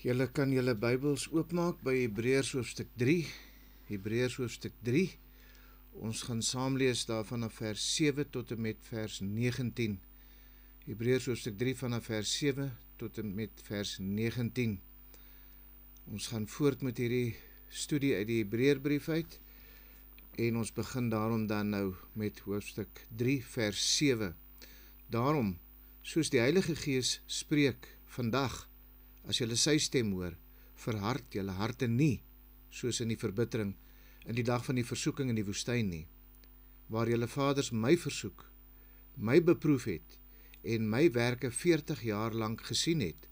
Julle kan julle Bybels oopmaak by Hebreërs hoofstuk 3. Hebreërs hoofstuk 3. Ons gaan saam lees daar vanaf vers 7 tot en met vers 19. Hebreërs hoofstuk 3 vanaf vers 7 tot en met vers 19. Ons gaan voort met hierdie studie uit die Hebreërbrief uit en ons begin daarom dan nou met hoofstuk 3 vers 7. Daarom, soos die Heilige Gees spreek vandag, as julle sy stem hoor, verhard julle harte nie, soos in die verbittering, in die dag van die versoeking in die woestyn nie, waar julle vaders my versoek, my beproef het, en my werke 40 jaar lang gesien het.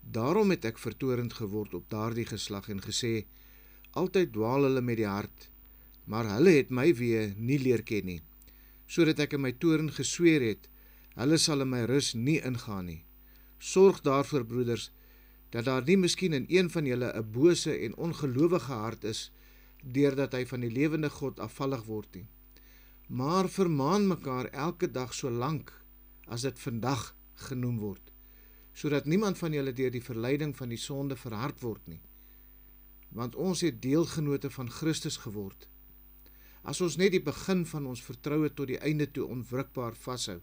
Daarom het ek vertorend geword op daardie geslag en gesê, altyd dwaal hulle met die hart, maar hulle het my weer nie leer ken nie, sodat ek in my toorn gesweer het, hulle sal in my rus nie ingaan nie. Sorg daarvoor, broeders, dat daar nie miskien in een van julle 'n bose en ongelowige hart is, deurdat hy van die lewende God afvallig word nie. Maar vermaan mekaar elke dag so lank as dit vandag genoem word, sodat niemand van julle deur die verleiding van die sonde verhard word nie. Want ons het deelgenote van Christus geword, as ons net die begin van ons vertroue tot die einde toe onwrikbaar vashou,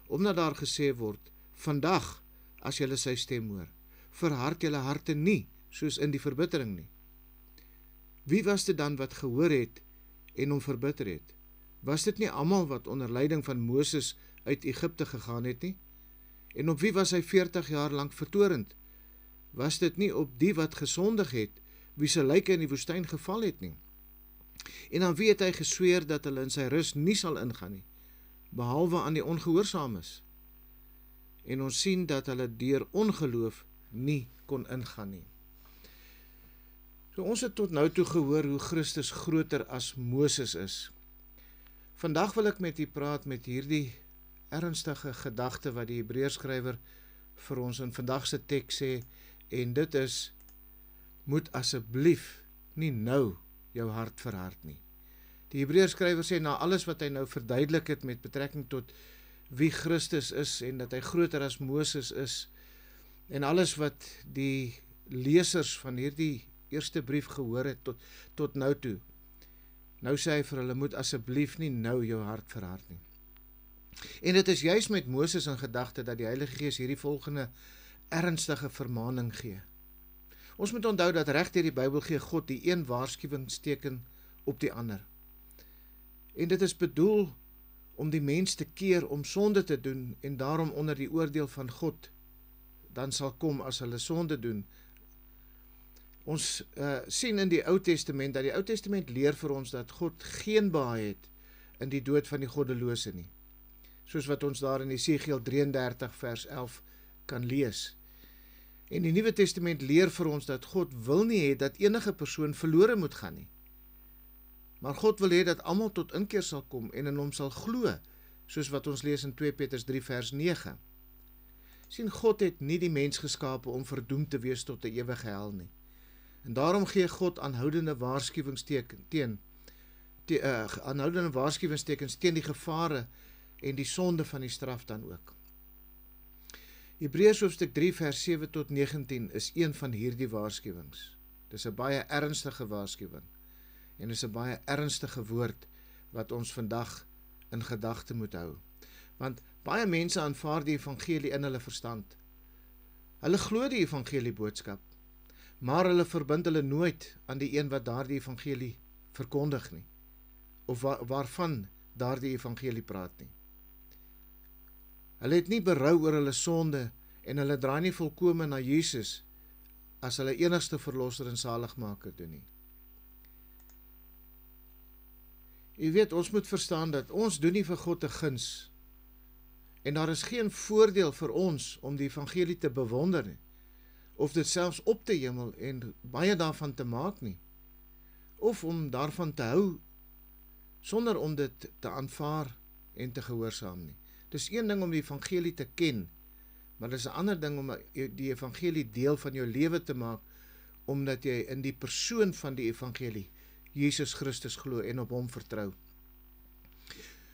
omdat daar gesê word, vandag, as julle sy stem hoor, verhard julle harte nie, soos in die verbittering nie. Wie was dit dan wat gehoor het en hom verbitter het? Was dit nie almal wat onder leiding van Moses uit Egipte gegaan het nie? En op wie was hy 40 jaar lank vertorend? Was dit nie op die wat gesondig het, wie se lyke in die woestyn geval het nie? En aan wie het hy gesweer dat hulle in sy rus nie sal ingaan nie, behalwe aan die ongehoorsaames? En ons sien dat hulle deur ongeloof nie kon ingaan nie. So ons het tot nou toe gehoor hoe Christus groter as Moses is. Vandag wil ek met u praat met hierdie ernstige gedagte wat die Hebreërskrywer vir ons in vandag se teks sê, en dit is, moet asseblief nie nou jou hart verhard nie. Die Hebreërskrywer sê, na alles wat hy nou verduidelik het met betrekking tot wie Christus is en dat hy groter as Moses is en alles wat die lesers van hierdie eerste brief gehoor het tot nou toe. Nou sê hy vir hulle, moet asseblief nie nou jou hart verhard nie. En dit is juis met Moses in gedagte dat die Heilige Gees hierdie volgende ernstige vermaning gee. Ons moet onthou dat reg deur die Bybel gee God die een waarskuwingsteken op die ander. En dit is bedoel om die mens te keer om sonde te doen en daarom onder die oordeel van God dan sal kom as hulle sonde doen. Ons sien in die Ou Testament dat die Ou Testament leer vir ons dat God geen behaag het in die dood van die goddelose nie. Soos wat ons daar in Esegiel 33 vers 11 kan lees. En die Nuwe Testament leer vir ons dat God wil nie hê dat enige persoon verlore moet gaan nie. Maar God wil hê dat almal tot inkeer sal kom en in hom sal glo, soos wat ons lees in 2 Petrus 3 vers 9. Sien, God het nie die mens geskape om verdoemd te wees tot 'n ewige hel nie. En daarom gee God aanhoudende waarskuwingstekens teen die gevare en die sonde van die straf dan ook. Hebreërs hoofstuk 3 vers 7 tot 19 is een van hierdie waarskuwings. Dis 'n baie ernstige waarskuwing. En is 'n baie ernstige woord wat ons vandag in gedagte moet hou. Want baie mense aanvaar die evangelie in hulle verstand. Hulle glo die evangelie boodskap, maar hulle verbind hulle nooit aan die een wat daardie evangelie verkondig nie, of waarvan daardie evangelie praat nie. Hulle het nie berou oor hulle sonde en hulle draai nie volkome na Jesus as hulle enigste verlosser en saligmaker doen nie. U weet, ons moet verstaan dat ons doen nie vir God 'n guns en daar is geen voordeel vir ons om die evangelie te bewonder nie, of dit selfs op te hemel en baie daarvan te maak nie, of om daarvan te hou sonder om dit te aanvaar en te gehoorsaam nie. Dis een ding om die evangelie te ken, maar dis 'n ander ding om die evangelie deel van jou lewe te maak, omdat jy in die persoon van die evangelie Jesus Christus glo en op hom vertrou.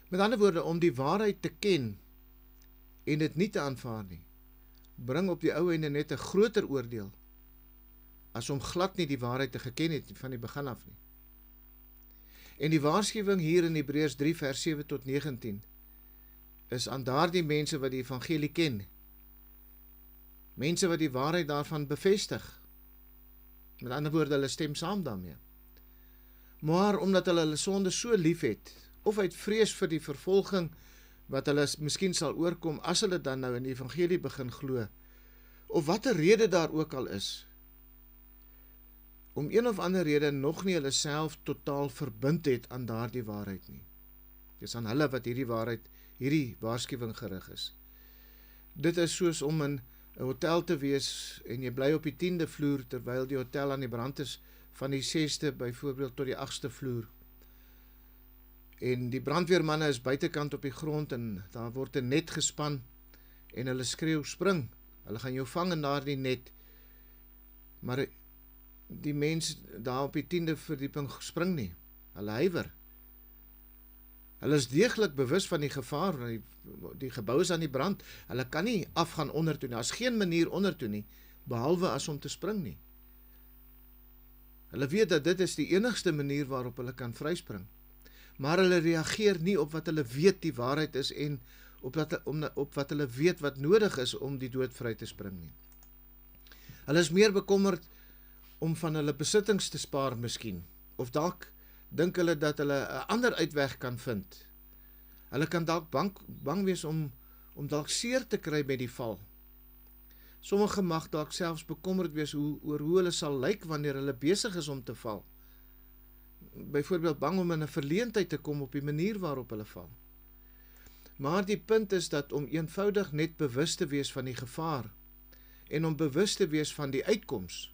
Met ander woorde, om die waarheid te ken en dit nie te aanvaar nie, bring op die ou einde net 'n groter oordeel, as om glad nie die waarheid te geken het van die begin af nie. En die waarskuwing hier in Hebreërs 3 vers 7 tot 19, is aan daardie mense wat die evangelie ken, mense wat die waarheid daarvan bevestig, met ander woorde, hulle stem saam daarmee. Maar omdat hulle sonde so lief het, of uit vrees vir die vervolging, wat hulle miskien sal oorkom, as hulle dan nou in die evangelie begin glo, of wat 'n rede daar ook al is, om een of ander rede nog nie hulle self totaal verbind het aan daardie waarheid nie. Dis aan hulle wat hierdie waarskuwing gerig is. Dit is soos om in 'n hotel te wees, en jy bly op die 10de vloer, terwyl die hotel aan die brand is, van die 6de byvoorbeeld tot die 8ste vloer. En die brandweermanne is buitekant op die grond, en daar word 'n net gespan, en hulle skreeu, spring, hulle gaan jou vang in daardie net, maar die mens daar op die 10de verdieping spring nie, hulle huiwer. Hulle is deeglik bewus van die gevaar, die gebou is aan die brand, hulle kan nie afgaan ondertoe nie, daar is geen manier ondertoe nie, behalwe as om te spring nie. Hulle weet dat dit is die enigste manier waarop hulle kan vryspring, maar hulle reageer nie op wat hulle weet die waarheid is, en op wat hulle weet wat nodig is om die dood vry te spring nie. Hulle is meer bekommerd om van hulle besittings te spaar miskien, of dalk dink hulle dat hulle 'n ander uitweg kan vind. Hulle kan dalk bang wees om dalk seer te kry by die val. Sommige mag dalk selfs bekommerd wees oor hoe hulle sal lyk wanneer hulle besig is om te val. Byvoorbeeld bang om in 'n verleentheid te kom op die manier waarop hulle val. Maar die punt is dat om eenvoudig net bewus te wees van die gevaar, en om bewus te wees van die uitkoms,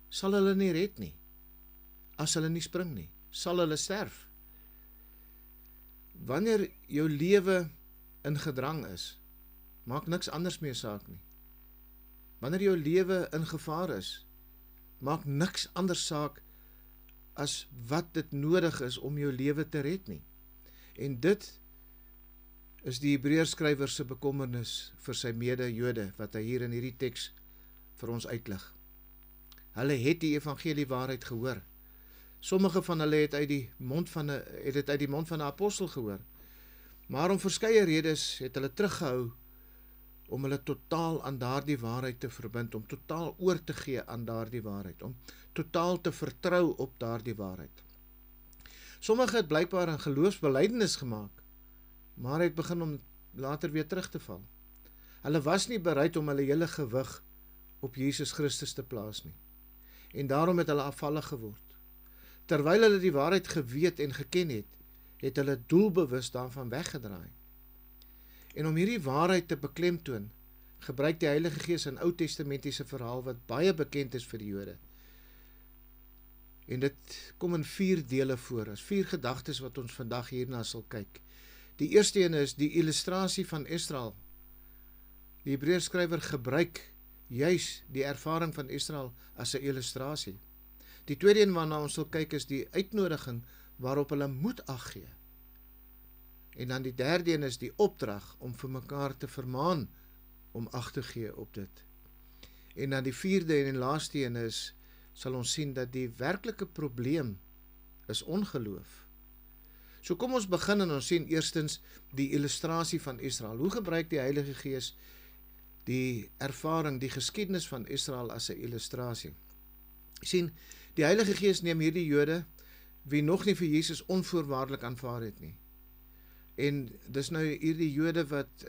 sal hulle nie red nie. As hulle nie spring nie, sal hulle sterf. Wanneer jou lewe in gedrang is, maak niks anders meer saak nie. Wanneer jou lewe in gevaar is, maak niks anders saak as wat dit nodig is om jou lewe te red nie. En dit is die Hebreërskrywer se bekommernis vir sy mede-Jode, wat hy hier in hierdie teks vir ons uitlig. Hulle het die evangelie waarheid gehoor. Sommige van hulle het dit uit die mond van 'n apostel gehoor. Maar om verskeie redes het hulle teruggehou om hulle totaal aan daardie waarheid te verbind, om totaal oor te gee aan daardie waarheid, om totaal te vertrou op daardie waarheid. Sommige het blykbaar 'n geloofsbelydenis gemaak, maar het begin om later weer terug te val. Hulle was nie bereid om hulle hele gewig op Jesus Christus te plaas nie. En daarom het hulle afvallig geword. Terwyl hulle die waarheid geweet en geken het, het hulle doelbewus daarvan weggedraai. En om hierdie waarheid te beklemtoon, gebruik die Heilige Gees 'n Ou Testamentiese verhaal wat baie bekend is vir die Jode. En dit kom in 4 dele voor, as 4 gedagtes wat ons vandag hierna sal kyk. Die eerste een is die illustrasie van Israel. Die Hebreërskrywer gebruik juis die ervaring van Israel as 'n illustrasie. Die tweede een waarna ons sal kyk is die uitnodiging waarop hulle moet ag gee. En dan die derde een is die opdrag om vir mekaar te vermaan om ag te gee op dit. En dan die vierde en laaste een is, sal ons sien dat die werklike probleem is ongeloof. So kom ons begin en ons sien eerstens die illustrasie van Israel. Hoe gebruik die Heilige Gees die ervaring, die geskiedenis van Israel as 'n illustrasie? Sien, die Heilige Gees neem hierdie Jode wie nog nie vir Jesus onvoorwaardelik aanvaar het nie. En dis nou hierdie Jode wat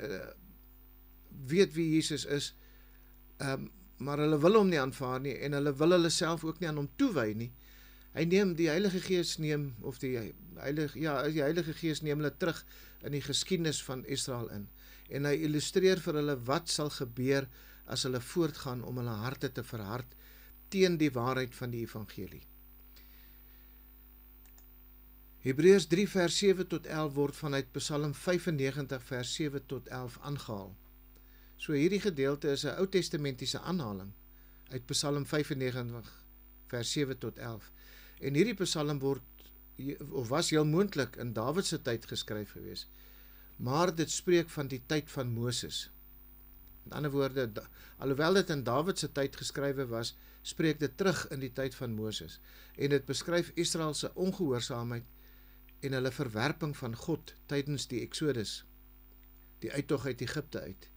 weet wie Jesus is, maar hulle wil hom nie aanvaar nie, en hulle wil hulle self ook nie aan hom toewy nie. Die Heilige Gees neem, of die Heilige Gees neem hulle terug in die geskiedenis van Israel in. En hy illustreer vir hulle wat sal gebeur as hulle voortgaan om hulle harte te verhard teen die waarheid van die evangelie. Hebreërs 3 vers 7 tot 11 word vanuit Psalm 95 vers 7 tot 11 aangehaal. So hierdie gedeelte is 'n Ou Testamentiese aanhaling uit Psalm 95 vers 7 tot 11. En hierdie Psalm was heel moontlik in Dawid se tyd geskryf gewees, maar dit spreek van die tyd van Moses. Met ander woorde, alhoewel dit in Dawid se tyd geskrywe was, spreek dit terug in die tyd van Moses. En dit beskryf Israel se ongehoorsaamheid en hulle verwerping van God tydens die Exodus, die uittog uit Egipte uit.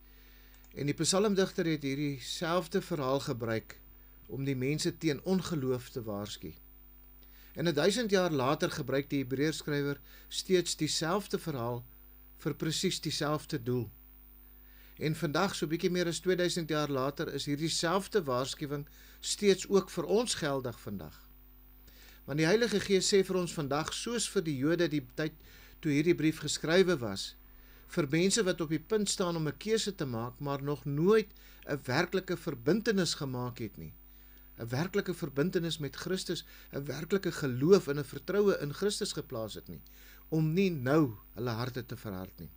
En die psalmdigter het hierdie selfde verhaal gebruik om die mense teen ongeloof te waarsku. En 1000 jaar later gebruik die Hebreërskrywer steeds dieselfde verhaal vir presies dieselfde doel. En vandag, so bietjie meer as 2000 jaar later, is hierdie selfde waarskuwing steeds ook vir ons geldig vandag. Want die Heilige Gees sê vir ons vandag, soos vir die Jode die tyd toe hierdie brief geskrywe was, vir mense wat op die punt staan om 'n keuse te maak, maar nog nooit 'n werklike verbintenis gemaak het nie. 'n werklike verbintenis met Christus, 'n werklike geloof en 'n vertroue in Christus geplaas het nie, om nie nou hulle harte te verhard nie.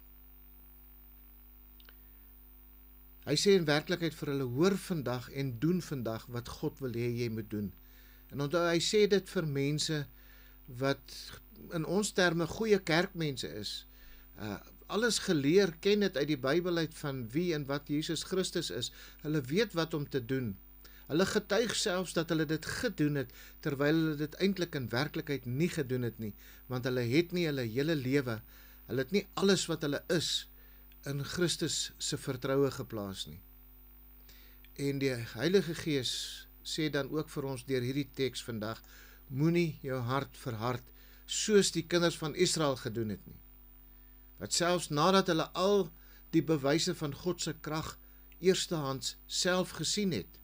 Hy sê in werklikheid vir hulle, hoor vandag en doen vandag wat God wil hê jy moet doen. En onthou, hy sê dit vir mense wat in ons terme goeie kerkmense is. Alles geleer, ken dit uit die Bybel uit van wie en wat Jesus Christus is. Hulle weet wat om te doen. Hulle getuig selfs dat hulle dit gedoen het, terwyl hulle dit eintlik in werklikheid nie gedoen het nie, want hulle het nie hulle hele lewe, hulle het nie alles wat hulle is, in Christus se vertroue geplaas nie. En die Heilige Gees sê dan ook vir ons deur hierdie teks vandag, moenie jou hart verhard, soos die kinders van Israel gedoen het nie. Wat selfs nadat hulle al die bewyse van God se krag eerstehands self gesien het,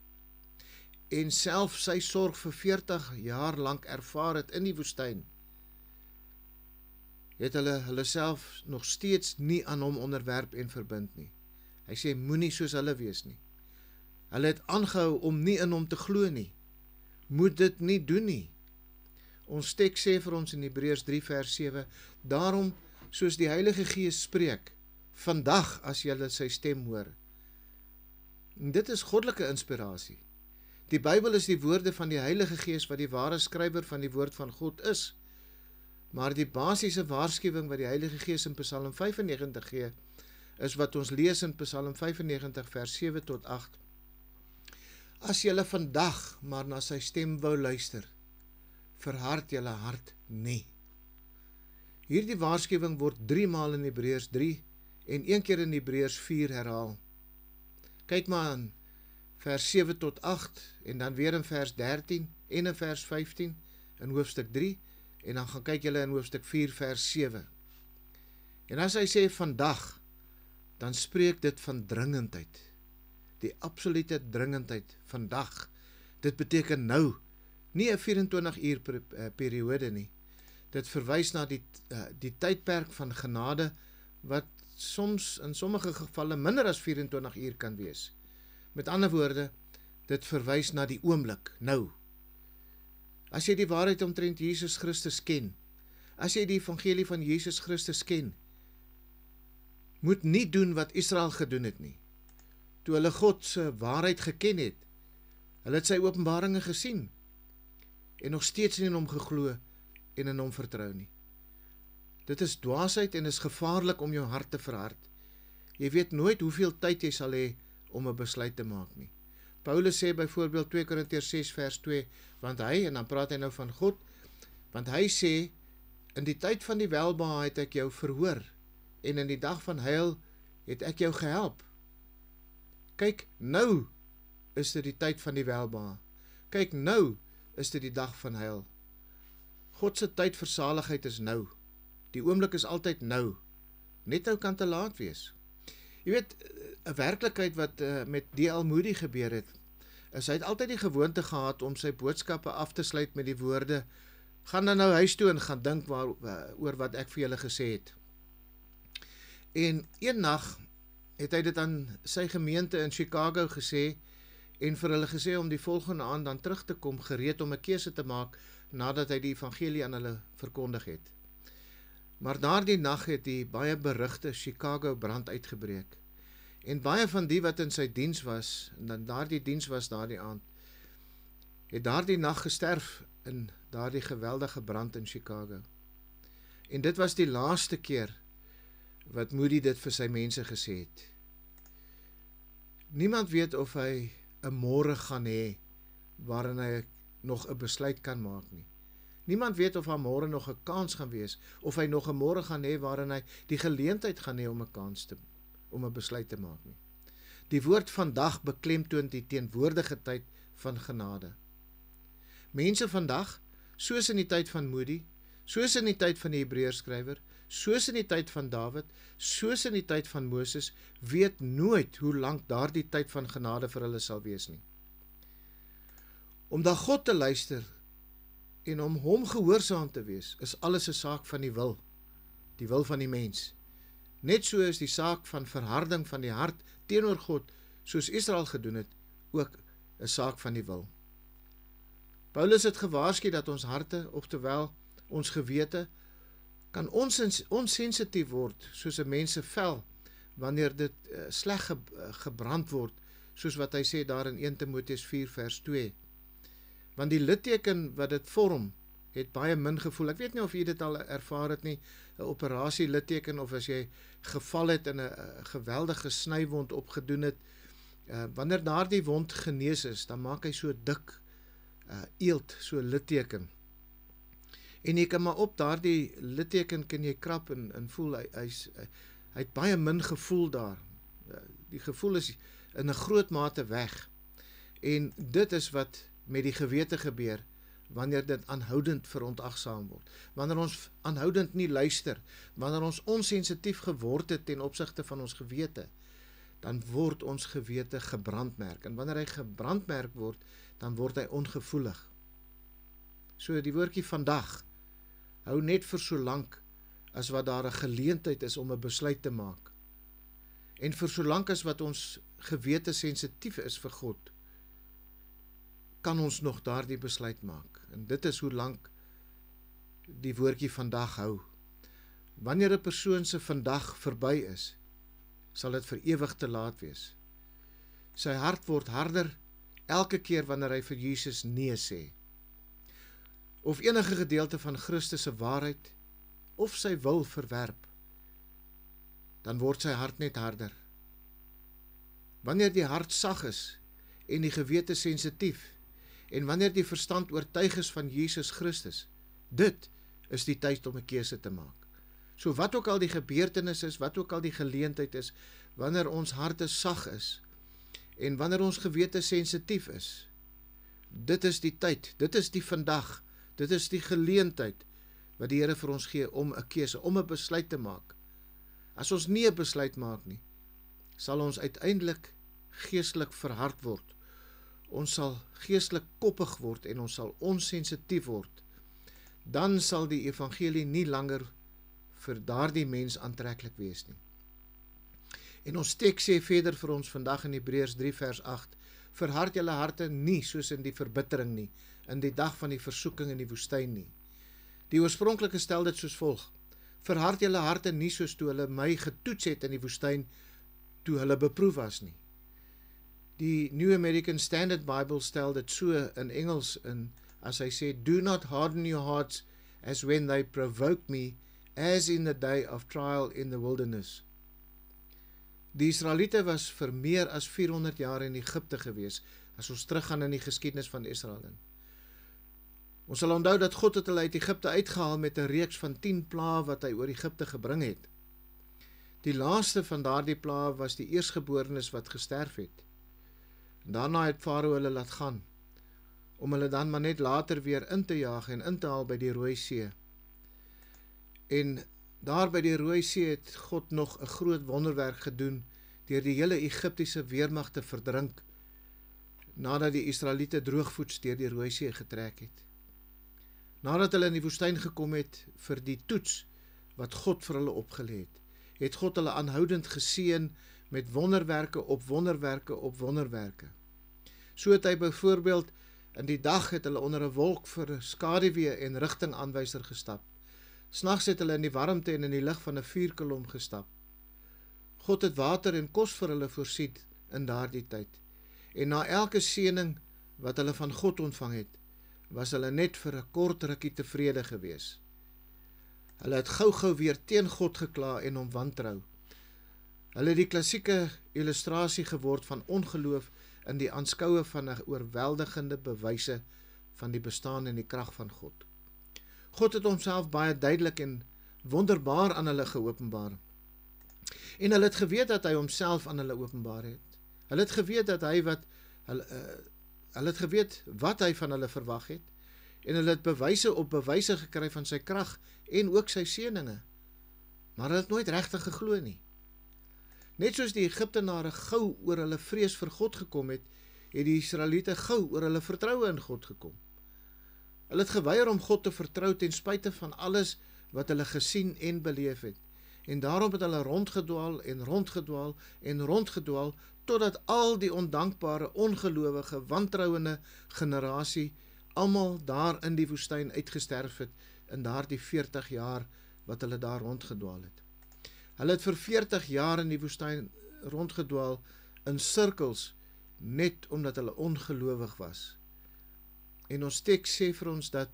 en self sy sorg vir 40 jaar lank ervaar het in die woestyn, het hulle self nog steeds nie aan hom onderwerp en verbind nie. Hy sê, moenie soos hulle wees nie. Hulle het aangehou om nie in hom te glo nie. Moet dit nie doen nie. Ons teks sê vir ons in Hebreërs 3 vers 7, daarom, soos die Heilige Gees spreek, vandag as julle sy stem hoor. En dit is goddelike inspirasie. Die Bybel is die woorde van die Heilige Gees wat die ware skrywer van die woord van God is. Maar die basiese waarskuwing wat die Heilige Gees in Psalm 95 gee, is wat ons lees in Psalm 95 vers 7 tot 8. As julle vandag maar na sy stem wou luister, verhard julle hart nie. Hierdie waarskuwing word 3 maal in Hebreërs 3 en 1 keer in Hebreërs 4 herhaal. Kyk maar aan vers 7 tot 8 en dan weer in vers 13 en in vers 15 in hoofstuk 3 en dan gaan kyk julle in hoofstuk 4 vers 7. En as hy sê vandag, dan spreek dit van dringendheid. Die absolute dringendheid vandag. Dit beteken nou, nie 'n 24 uur periode nie. Dit verwys na die tydperk van genade wat soms in sommige gevalle minder as 24 uur kan wees. Met ander woorde, dit verwys na die oomblik, nou. As jy die waarheid omtrent Jesus Christus ken, as jy die evangelie van Jesus Christus ken, moet nie doen wat Israel gedoen het nie. Toe hulle God se waarheid geken het, hulle het sy openbaringe gesien, en nog steeds nie in hom geglo en in hom vertrou nie. Dit is dwaasheid en is gevaarlik om jou hart te verhard. Jy weet nooit hoeveel tyd jy sal hê om 'n besluit te maak nie. Paulus sê byvoorbeeld 2 Korintiërs 6 vers 2, want hy, en dan praat hy nou van God, want hy sê, in die tyd van die welbehae het ek jou verhoor, en in die dag van heil het ek jou gehelp. Kyk, nou is dit die tyd van die welbehae. Kyk, nou is dit die dag van heil. God se tyd vir saligheid is nou. Die oomblik is altyd nou. Net nou kan te laat wees. Jy weet, 'n werklikheid wat met D.L. Moody gebeur het, is hy het altyd die gewoonte gehad om sy boodskappe af te sluit met die woorde, gaan dan nou huis toe en gaan dink oor wat ek vir julle gesê het. En een nag het hy dit aan sy gemeente in Chicago gesê, en vir hulle gesê om die volgende aand dan terug te kom, gereed om 'n keuse te maak, nadat hy die evangelie aan hulle verkondig het. Maar daardie nag het die baie berugte Chicago brand uitgebreek. En baie van die wat in sy diens was, en dan daardie diens was daardie aand, het daardie nag gesterf in daardie geweldige brand in Chicago. En dit was die laaste keer wat Moody dit vir sy mense gesê het. Niemand weet of hy 'n môre gaan hê waarin hy nog 'n besluit kan maak nie. Niemand weet of daar môre nog 'n kans gaan wees, of hy nog 'n môre gaan hê waarin hy die geleentheid gaan hê om 'n besluit te maak nie. Die woord vandag beklemtoon die teenwoordige tyd van genade. Mense vandag, soos in die tyd van Moody, soos in die tyd van die Hebreërskrywer, soos in die tyd van Dawid, soos in die tyd van Moses, weet nooit hoe lank daardie tyd van genade vir hulle sal wees nie. Om na God te luister en om hom gehoorsaam te wees, is alles 'n saak van die wil van die mens. Net so is die saak van verharding van die hart teenoor God, soos Israel gedoen het, ook 'n saak van die wil. Paulus het gewaarsku dat ons harte, oftewel ons gewete, kan onsensitief word, soos 'n mens se vel, wanneer dit sleg gebrand word, soos wat hy sê daar in 1 Timoteus 4 vers 2. Want die litteken wat dit vorm, het baie min gevoel. Ek weet nie of jy dit al ervaar het nie, 'n operasie litteken, of as jy geval het en 'n geweldige snywond opgedoen het, wanneer daardie wond genees is, dan maak hy so dik eelt, so litteken. En jy kan maar op daardie litteken kan jy krap en voel, hy het baie min gevoel daar. Die gevoel is in 'n groot mate weg. En dit is wat met die gewete gebeur, wanneer dit aanhoudend verontagsaam word. Wanneer ons aanhoudend nie luister, wanneer ons onsensitief geword het ten opsigte van ons gewete, dan word ons gewete gebrandmerk. En wanneer hy gebrandmerk word, dan word hy ongevoelig. So die woordjie vandag, hou net vir so lank as wat daar 'n geleentheid is om 'n besluit te maak. En vir so lank as wat ons gewete sensitief is vir God, kan ons nog daardie besluit maak. En dit is hoe lank die woordjie vandag hou. Wanneer 'n persoon se vandag verby is, sal dit vir ewig te laat wees. Sy hart word harder elke keer wanneer hy vir Jesus nee sê, of enige gedeelte van Christus se waarheid, of sy wil verwerp, dan word sy hart net harder. Wanneer die hart sag is, en die gewete sensitief, en wanneer die verstand oortuig is van Jesus Christus, dit is die tyd om 'n keuse te maak. So wat ook al die gebeurtenis is, wat ook al die geleentheid is, wanneer ons harte sag is, en wanneer ons gewete sensitief is, dit is die tyd, dit is die vandag, dit is die geleentheid, wat die Here vir ons gee om 'n keuse, om 'n besluit te maak. As ons nie 'n besluit maak nie, sal ons uiteindelik geestelik verhard word. Ons sal geestelik koppig word en ons sal onsensitief word. Dan sal die evangelie nie langer vir daardie mens aantreklik wees nie. En ons teks sê verder vir ons vandag in Hebreërs 3 vers 8, verhard julle harte nie soos in die verbittering nie, in die dag van die versoeking in die woestyn nie. Die oorspronklike stel dit soos volg: verhard julle harte nie soos toe hulle my getoets het in die woestyn, toe hulle beproef was nie. Die New American Standard Bible stel dit so in Engels in, as hy sê, do not harden your hearts as when they provoked me, as in the day of trial in the wilderness. Die Israeliete was vir meer as 400 jaar in Egipte gewees, as ons teruggaan in die geskiedenis van Israel. Ons sal onthou dat God het hulle uit Egipte uitgehaal met 'n reeks van 10 plaae wat hy oor Egipte gebring het. Die laaste van daardie plaae was die eersgeborenes wat gesterf het. Daarna het Farao hulle laat gaan, om hulle dan maar net later weer in te jaag en in te haal by die Rooi See. En daar by die Rooi See het God nog 'n groot wonderwerk gedoen, deur die hele Egiptiese weermag te verdrink, nadat die Israeliete droogvoets deur die Rooi See getrek het. Nadat hulle in die woestyn gekom het vir die toets wat God vir hulle opgelê het, het God hulle aanhoudend geseën met wonderwerke op wonderwerke op wonderwerke. So het hy byvoorbeeld in die dag het hulle onder 'n wolk vir skaduwee en rigtingaanwyser gestap. Snags het hulle in die warmte en in die lig van 'n vuurkolom gestap. God het water en kos vir hulle voorsien in daardie tyd. En na elke seëning wat hulle van God ontvang het, was hulle net vir 'n kort rukkie tevrede gewees. Hulle het gou-gou weer teen God gekla en hom wantrou. Hulle het die klassieke illustrasie geword van ongeloof in die aanskoue van 'n oorweldigende bewyse van die bestaan en die krag van God. God het homself baie duidelik en wonderbaar aan hulle geopenbaar. En hulle het geweet dat hy homself aan hulle openbaar het. Hulle het geweet dat hulle het geweet wat hy van hulle verwag het, en hulle het bewyse op bewyse gekry van sy krag en ook sy seëninge. Maar hulle het nooit regtig geglo nie. Net soos die Egiptenare gou oor hulle vrees vir God gekom het, het die Israeliete gou oor hulle vertroue in God gekom. Hulle het geweier om God te vertrou ten spyte van alles wat hulle gesien en beleef het. En daarom het hulle rondgedwaal en rondgedwaal en rondgedwaal, totdat al die ondankbare, ongelowige, wantrouende generasie almal daar in die woestyn uitgesterf het in daardie 40 jaar wat hulle daar rondgedwaal het. Hulle het vir 40 jaar in die woestyn rondgedwaal in sirkels, net omdat hulle ongelowig was. En ons teks sê vir ons dat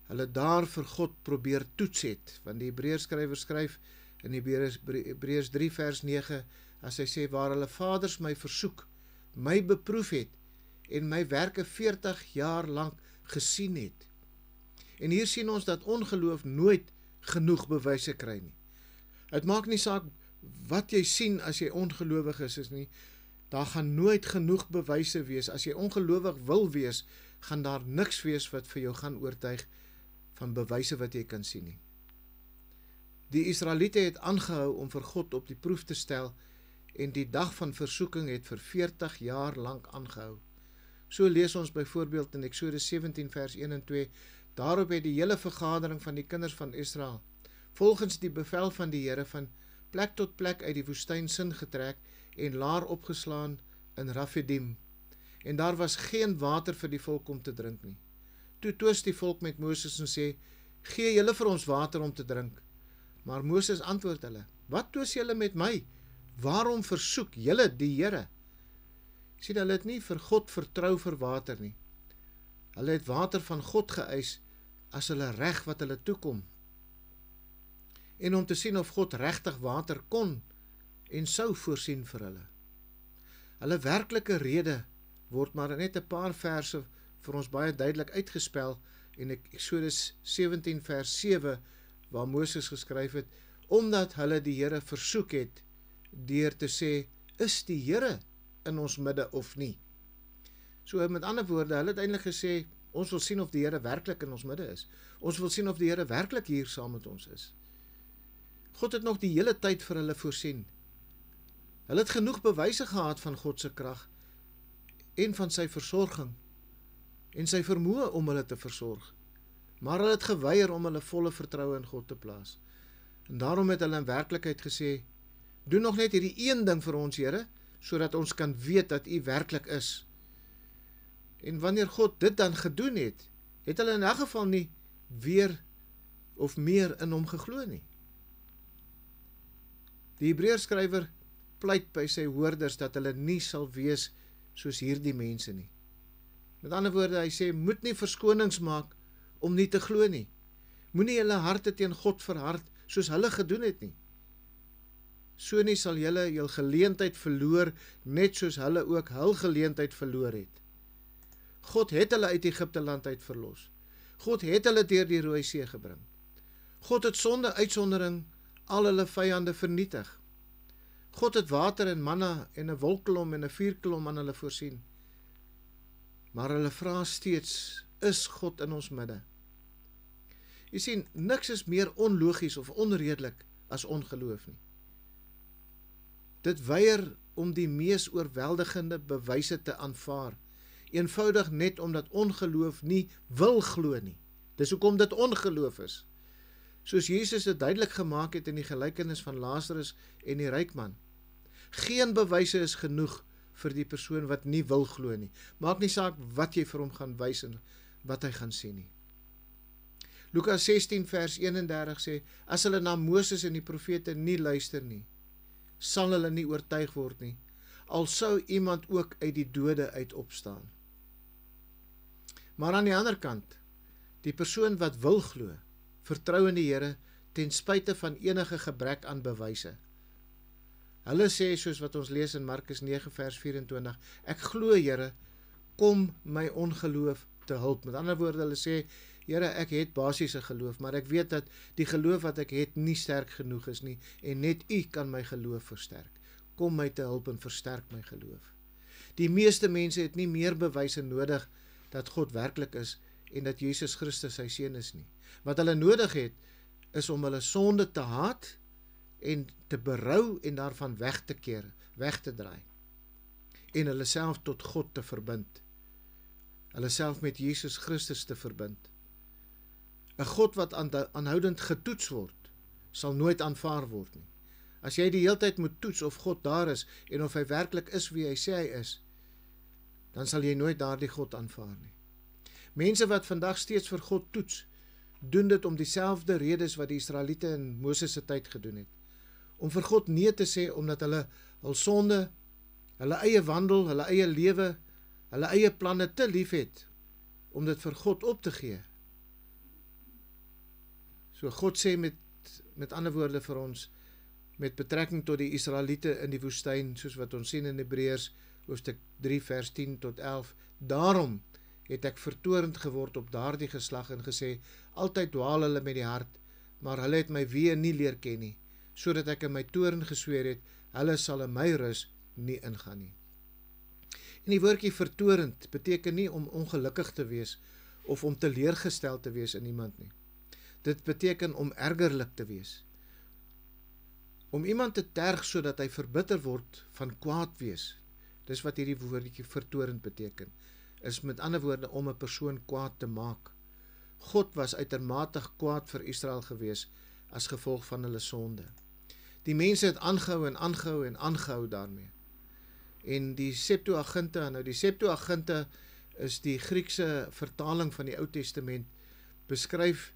hulle daar vir God probeer toets het, want die Hebreërskrywer skryf in Hebreërs 3 vers 9, as hy sê, waar hulle vaders my versoek, my beproef het, en my werke 40 jaar lank gesien het. En hier sien ons dat ongeloof nooit genoeg bewyse kry nie. Het maak nie saak wat jy sien as jy ongelowig is nie, daar gaan nooit genoeg bewyse wees. As jy ongelowig wil wees, gaan daar niks wees wat vir jou gaan oortuig van bewyse wat jy kan sien nie. Die Israeliete het aangehou om vir God op die proef te stel, en die dag van versoeking het vir 40 jaar lank aangehou. So lees ons byvoorbeeld in Eksodus 17 vers 1 en 2, daarop het die hele vergadering van die kinders van Israel, volgens die bevel van die Here, van plek tot plek uit die woestyn sin getrek en laar opgeslaan in Rafidim. En daar was geen water vir die volk om te drink nie. Toe twis die volk met Moses en sê, gee julle vir ons water om te drink. Maar Moses antwoord hulle, wat twis julle met my? Waarom versoek julle die Here? Sien, hulle het nie vir God vertrou vir water nie. Hulle het water van God geëis as hulle reg wat hulle toekom. En om te sien of God regtig water kon en sou voorsien vir hulle. Hulle werklike rede word maar net 'n paar verse vir ons baie duidelik uitgespel in Eksodus 17 vers 7, waar Moses geskryf het, omdat hulle die Here versoek het, deur te sê, is die Here in ons midde of nie? So met ander woorde, hulle het eintlik gesê, ons wil sien of die Here werklik in ons midde is. Ons wil sien of die Here werklik hier saam met ons is. God het nog die hele tyd vir hulle voorsien. Hulle het genoeg bewyse gehad van God se krag en van sy versorging en sy vermoë om hulle te versorg. Maar hulle het geweier om hulle volle vertroue in God te plaas. En daarom het hulle in werklikheid gesê, doen nog net hierdie een ding vir ons, Here, sodat ons kan weet dat U werklik is. En wanneer God dit dan gedoen het, het hulle in elk geval nie weer of meer in hom geglo nie. Die Hebreërskrywer pleit by sy hoorders dat hulle nie sal wees soos hierdie mense nie. Met ander woorde, hy sê, moet nie verskonings maak om nie te glo nie. Moenie julle harte teen God verhard soos hulle gedoen het nie. So nie sal julle jul geleentheid verloor, net soos hulle ook hul geleentheid verloor het. God het hulle uit Egipte land uit verlos. God het hulle deur die Rooi See gebring. God het sonder uitsondering al hulle vyande vernietig. God het water en manna en 'n wolkkolom en 'n vuurkolom aan hulle voorsien. Maar hulle vra steeds, is God in ons midde? Jy sien, niks is meer onlogies of onredelik as ongeloof nie. Dit weier om die mees oorweldigende bewyse te aanvaar, eenvoudig net omdat ongeloof nie wil glo nie. Dis hoekom dit ongeloof is. Soos Jesus dit duidelik gemaak het in die gelykenis van Lazarus en die ryk man. Geen bewyse is genoeg vir die persoon wat nie wil glo nie. Maak nie saak wat jy vir hom gaan wys en wat hy gaan sien nie. Lukas 16 vers 31 sê, as hulle na Moses en die profete nie luister nie, sal hulle nie oortuig word nie, al sou iemand ook uit die dode uit opstaan. Maar aan die ander kant, die persoon wat wil glo, vertrou in die Here ten spyte van enige gebrek aan bewyse. Hulle sê, soos wat ons lees in Markus 9 vers 24, ek glo Here, kom my ongeloof te hulp. Met ander woorde, hulle sê, Here, ek het basiese geloof, maar ek weet dat die geloof wat ek het nie sterk genoeg is nie, en net U kan my geloof versterk. Kom my te hulp en versterk my geloof. Die meeste mense het nie meer bewyse nodig dat God werklik is en dat Jesus Christus sy seun is nie. Wat hulle nodig het, is om hulle sonde te haat en te berou en daarvan weg te keer, weg te draai. En hulle self tot God te verbind. Hulle self met Jesus Christus te verbind. 'n God wat aanhoudend getoets word, sal nooit aanvaar word nie. As jy die hele tyd moet toets of God daar is en of hy werklik is wie hy sê hy is, dan sal jy nooit daardie God aanvaar nie. Mense wat vandag steeds vir God toets, doen dit om dieselfde redes wat die Israeliete in Moses se tyd gedoen het. Om vir God nee te sê omdat hulle hul sonde, hulle eie wandel, hulle eie lewe, hulle eie planne te lief het om dit vir God op te gee. So God sê met ander woorde vir ons, met betrekking tot die Israeliete in die woestyn, soos wat ons sien in Hebreërs hoofstuk 3 vers 10 tot 11, daarom het ek vertorend geword op daardie geslag en gesê, altyd dwaal hulle met die hart, maar hulle het my weë nie leer ken nie, sodat ek in my toorn gesweer het, hulle sal in my rus nie ingaan nie. En die woordjie vertorend beteken nie om ongelukkig te wees of om teleurgestel te wees in iemand nie. Dit beteken om ergerlik te wees. Om iemand te terg sodat hy verbitter word van kwaad wees. Dis wat hierdie woordjie vertorend beteken. Is met ander woorde om 'n persoon kwaad te maak. God was uitermate kwaad vir Israel gewees as gevolg van hulle sonde. Die mense het aangehou en aangehou en aangehou daarmee. En die Septuaginta is die Griekse vertaling van die Ou Testament, beskryf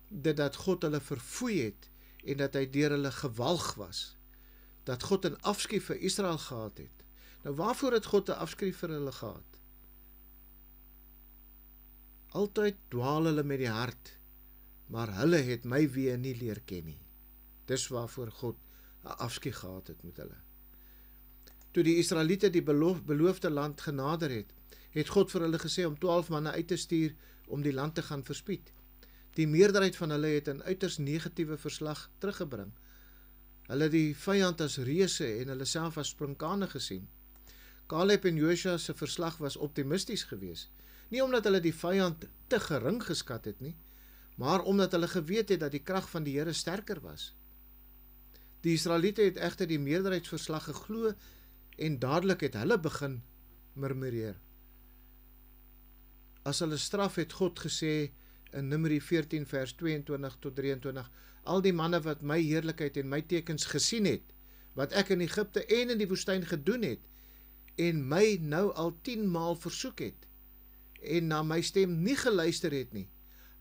dit dat God hulle verfoei het en dat hy deur hulle gewalg was. Dat God 'n afskuw vir Israel gehad het. Nou waarvoor het God 'n afskuw vir hulle gehad? Altyd dwaal hulle met die hart, maar hulle het my weë nie leer ken nie. Dis waarvoor God 'n afskuw gehad het met hulle. Toe die Israeliete die beloofde land genader het, het God vir hulle gesê om 12 manne uit te stuur om die land te gaan verspied. Die meerderheid van hulle het 'n uiters negatiewe verslag teruggebring. Hulle het die vyand as reuse en hulle self as sprinkane gesien. Caleb en Joshua se verslag was optimisties geweest. Nie omdat hulle die vyand te gering geskat het nie, maar omdat hulle geweet het dat die krag van die Here sterker was. Die Israeliete het egter die meerderheidsverslag geglo en dadelik het hulle begin murmureer. As hulle straf het God gesê in Numeri 14 vers 22 tot 23, al die manne wat my heerlikheid en my tekens gesien het, wat ek in Egipte en in die woestyn gedoen het, en my nou al 10 maal versoek het, en na my stem nie geluister het nie,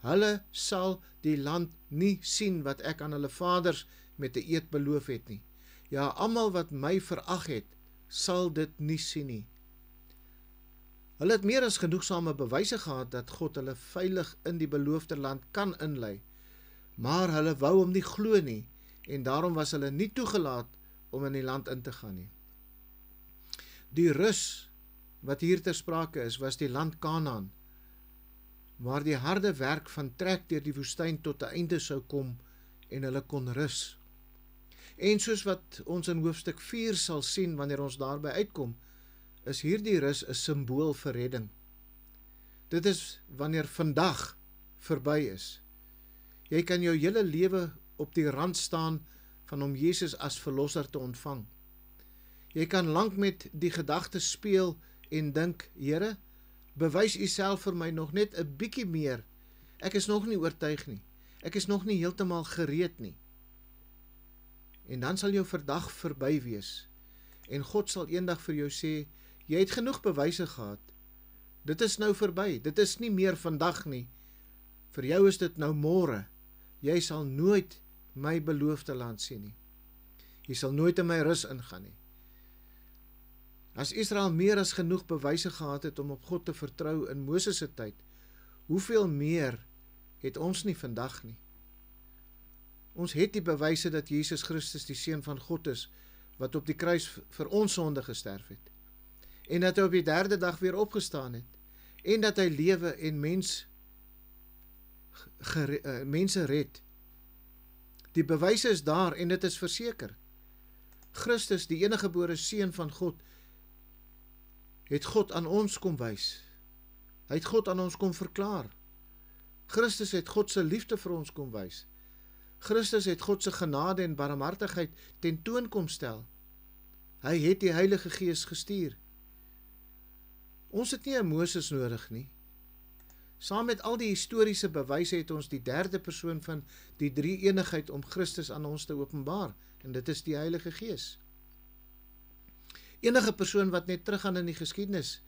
hulle sal die land nie sien wat ek aan hulle vaders met 'n eed beloof het nie. Ja, almal wat my verag het, sal dit nie sien nie. Hulle het meer as genoegsame bewyse gehad dat God hulle veilig in die beloofde land kan inlei, maar hulle wou hom nie glo nie, en daarom was hulle nie toegelaat om in die land in te gaan nie. Die rus wat hier ter sprake is, was die land Kanaan, waar die harde werk van trek deur die woestyn tot 'n einde sou kom en hulle kon rus. En soos wat ons in hoofstuk 4 sal sien wanneer ons daarby uitkom, is hierdie rus 'n simbool vir redding. Dit is wanneer vandag verby is. Jy kan jou hele lewe op die rand staan van om Jesus as verlosser te ontvang. Jy kan lank met die gedagte speel en dink, Here, bewys U self vir my nog net 'n bietjie meer. Ek is nog nie oortuig nie. Ek is nog nie heeltemal gereed nie. En dan sal jou vandag verby wees. En God sal eendag vir jou sê, jy het genoeg bewyse gehad. Dit is nou verby. Dit is nie meer vandag nie. Vir jou is dit nou môre. Jy sal nooit my beloofde land sien nie. Jy sal nooit in my rus ingaan nie. As Israel meer as genoeg bewyse gehad het om op God te vertrou in Moses se tyd, hoeveel meer het ons nie vandag nie? Ons het die bewyse dat Jesus Christus die Seun van God is, wat op die kruis vir ons sonde gesterf het, en dat hy op die derde dag weer opgestaan het, en dat hy lewe en mense red. Die bewyse is daar en dit is verseker. Christus, die enige gebore seun van God, het God aan ons kom wys. Hy het God aan ons kom verklaar. Christus het God se liefde vir ons kom wys. Christus het God se genade en barmhartigheid tentoon kom stel. Hy het die Heilige Gees gestuur. Ons het nie 'n Moses nodig nie. Saam met al die historiese bewyse het ons die derde persoon van die drie-eenigheid om Christus aan ons te openbaar, en dit is die Heilige Gees. Enige persoon wat net teruggaan in die geskiedenis,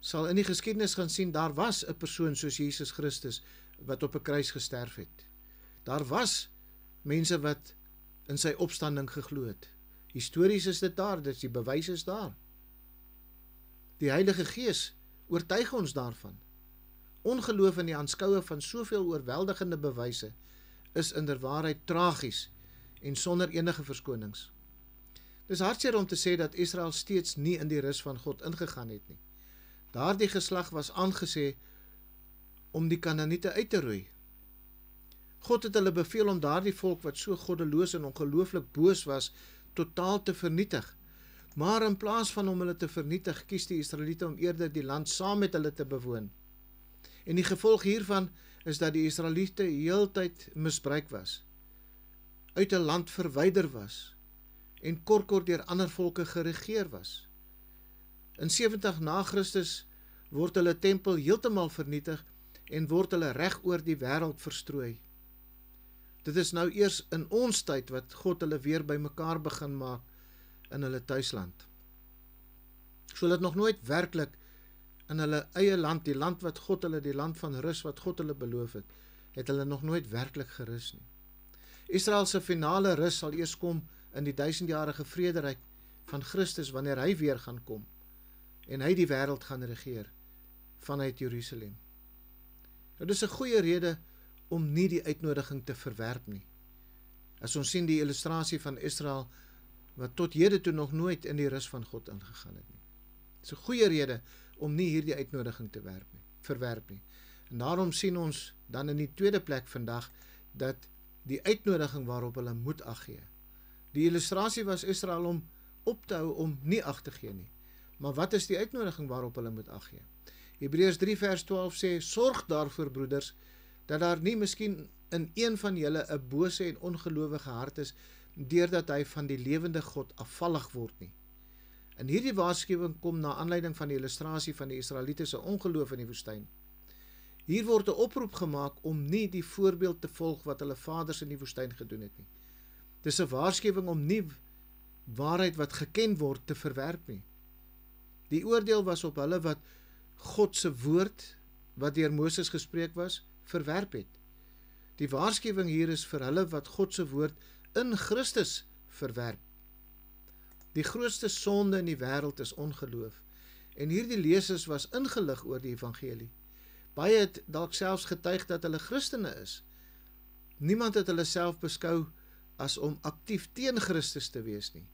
sal in die geskiedenis gaan sien, daar was 'n persoon soos Jesus Christus, wat op 'n kruis gesterf het. Daar was mense wat in sy opstanding geglo het. Histories is dit daar, die bewys is daar. Die Heilige Gees oortuig ons daarvan. Ongeloof in die aanskoue van soveel oorweldigende bewyse is inderwaarheid tragies en sonder enige verskonings. Dis hartseer om te sê dat Israel steeds nie in die rus van God ingegaan het nie. Daardie geslag was aangesê om die Kanaaniete uit te roei. God het hulle beveel om daardie volk wat so goddeloos en ongelooflik boos was, totaal te vernietig. Maar in plaas van om hulle te vernietig, kies die Israeliete om eerder die land saam met hulle te bewoon. En die gevolg hiervan is dat die Israeliete heeltyd misbruik was, uit 'n land verwyder was, en kort deur ander volke geregeer was. In 70 na Christus word hulle tempel heeltemal vernietig en word hulle reg oor die wêreld verstrooi. Dit is nou eers in ons tyd wat God hulle weer bymekaar begin maak in hulle tuisland. So dat nog nooit werklik in hulle eie land, die land wat God hulle, die land van rus wat God hulle beloof het, het hulle nog nooit werklik gerus nie. Israel se finale rus sal eers kom in die 1000-jarige vrederyk van Christus, wanneer hy weer gaan kom en hy die wêreld gaan regeer vanuit Jerusalem. Nou, dis 'n goeie rede om nie die uitnodiging te verwerp nie. As ons sien die illustrasie van Israel wat tot hede toe nog nooit in die rus van God ingegaan het nie. Dis 'n goeie rede om nie hierdie uitnodiging te verwerp nie. En daarom sien ons dan in die tweede plek vandag dat die uitnodiging waarop hulle moet ag gee. Die illustrasie was Israel om op te hou om nie ag te gee nie. Maar wat is die uitnodiging waarop hulle moet ag gee? Hebreërs 3 vers 12 sê, sorg daarvoor broeders, dat daar nie miskien in een van julle 'n bose en ongelowige hart is, deurdat hy van die lewende God afvallig word nie. En hierdie waarskuwing kom na aanleiding van die illustrasie van die Israeliete se ongeloof in die woestyn. Hier word 'n oproep gemaak om nie die voorbeeld te volg wat hulle vaders in die woestyn gedoen het nie. Dis 'n waarskuwing om nie waarheid wat geken word te verwerp nie. Die oordeel was op hulle wat God se woord, wat deur Moses gespreek was, verwerp het. Die waarskuwing hier is vir hulle wat God se woord in Christus verwerp. Die grootste sonde in die wêreld is ongeloof. En hierdie lesers was ingelig oor die evangelie. Baie het dalk selfs getuig dat hulle Christene is. Niemand het hulle self beskou as om aktief teen Christus te wees nie.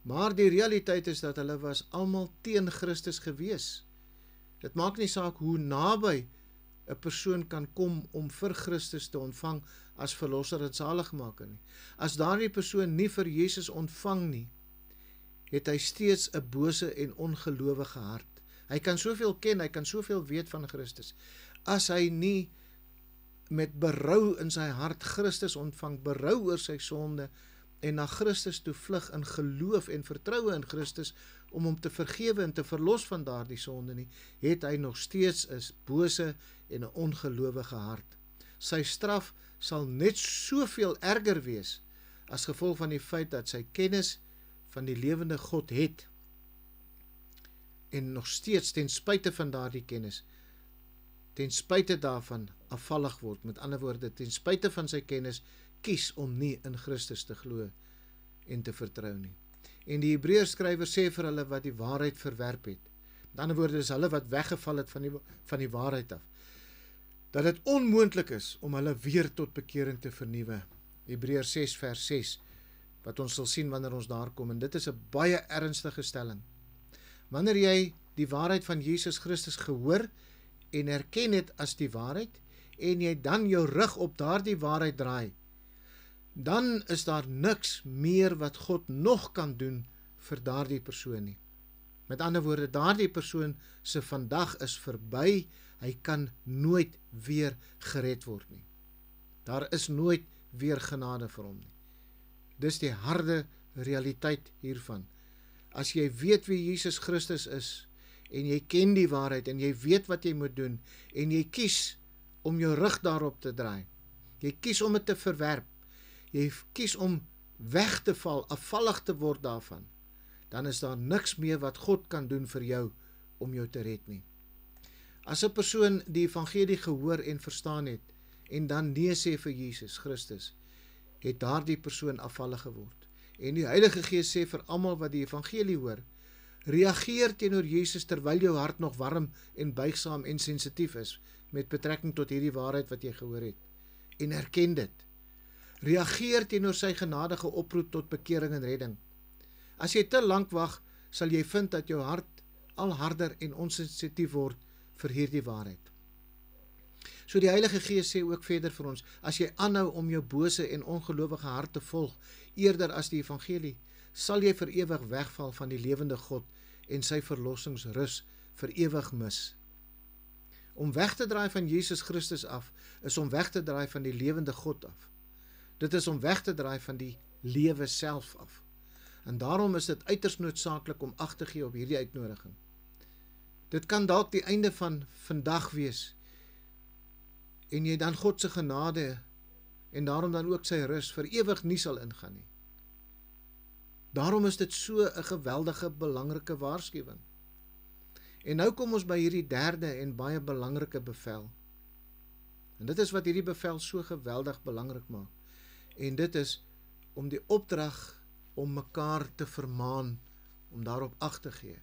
Maar die realiteit is dat hulle was almal teen Christus gewees. Dit maak nie saak hoe naby 'n persoon kan kom om vir Christus te ontvang as verlosser en zaligmaker nie. As daardie persoon nie vir Jesus ontvang nie, het hy steeds 'n bose en ongelowige hart. Hy kan soveel ken, hy kan soveel weet van Christus. As hy nie met berou in sy hart Christus ontvang, berou oor sy sonde en na Christus toe vlug in geloof en vertroue in Christus om hom te vergewe en te verlos van daardie sonde nie, het hy nog steeds 'n bose en 'n ongelowige hart. Sy straf sal net soveel erger wees as gevolg van die feit dat sy kennis van die lewende God het en nog steeds ten spyte van daardie kennis, ten spyte daarvan afvallig word. Met ander woorde, ten spyte van sy kennis kies om nie in Christus te glo en te vertrou nie. En die Hebreërs skrywer sê vir hulle wat die waarheid verwerp het. Met ander woorde is hulle wat weggeval het van die waarheid af. Dat dit onmoontlik is om hulle weer tot bekering te vernuwe. Hebreërs 6 vers 6. wat ons sal sien wanneer ons daar kom, en dit is 'n baie ernstige stelling. Wanneer jy die waarheid van Jesus Christus gehoor en erken het as die waarheid, en jy dan jou rug op daardie waarheid draai, dan is daar niks meer wat God nog kan doen vir daardie persoon nie. Met ander woorde, daardie persoon se vandag is verby, hy kan nooit weer gered word nie. Daar is nooit weer genade vir hom nie. Dis die harde realiteit hiervan. As jy weet wie Jesus Christus is, en jy ken die waarheid, en jy weet wat jy moet doen, en jy kies om jou rug daarop te draai, jy kies om dit te verwerp, jy kies om weg te val, afvallig te word daarvan, dan is daar niks meer wat God kan doen vir jou om jou te red nie. As 'n persoon die evangelie gehoor en verstaan het, en dan nee sê vir Jesus Christus, het daardie persoon afvallig geword. En die Heilige Gees sê vir almal wat die evangelie hoor, reageer teenoor Jesus terwyl jou hart nog warm en buigsaam en sensitief is, met betrekking tot hierdie waarheid wat jy gehoor het, en erken dit. Reageer teenoor sy genadige oproep tot bekering en redding. As jy te lank wag, sal jy vind dat jou hart al harder en onsensitief word vir hierdie waarheid. So die Heilige Gees sê ook verder vir ons, as jy aanhou om jou bose en ongelowige hart te volg, eerder as die evangelie, sal jy vir ewig wegval van die lewende God en sy verlossingsrus vir ewig mis. Om weg te draai van Jesus Christus af, is om weg te draai van die lewende God af. Dit is om weg te draai van die lewe self af. En daarom is dit uiters noodsaaklik om ag te gee op hierdie uitnodiging. Dit kan dalk die einde van vandag wees, en jy dan God se genade, en daarom dan ook sy rus, vir ewig nie sal ingaan nie. Daarom is dit so 'n geweldige, belangrike waarskuwing. En nou kom ons by hierdie derde en baie belangrike bevel. En dit is wat hierdie bevel so geweldig belangrik maak. En dit is om die opdrag om mekaar te vermaan, om daarop ag te gee.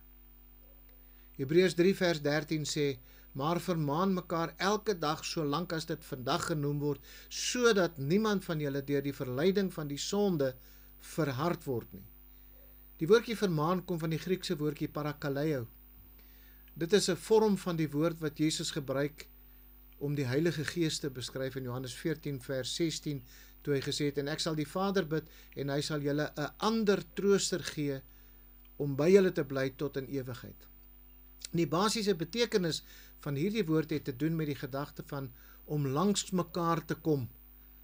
Hebreërs 3 vers 13 sê, maar vermaan mekaar elke dag solank as dit vandag genoem word, sodat niemand van julle deur die verleiding van die sonde verhard word nie. Die woordjie vermaan kom van die Griekse woordjie parakaleo. Dit is 'n vorm van die woord wat Jesus gebruik om die Heilige Gees te beskryf in Johannes 14 vers 16, toe hy gesê het, en ek sal die Vader bid, en hy sal julle 'n ander trooster gee, om by julle te bly tot in ewigheid. Die basiese betekenis van hierdie woord het te doen met die gedagte van om langs mekaar te kom,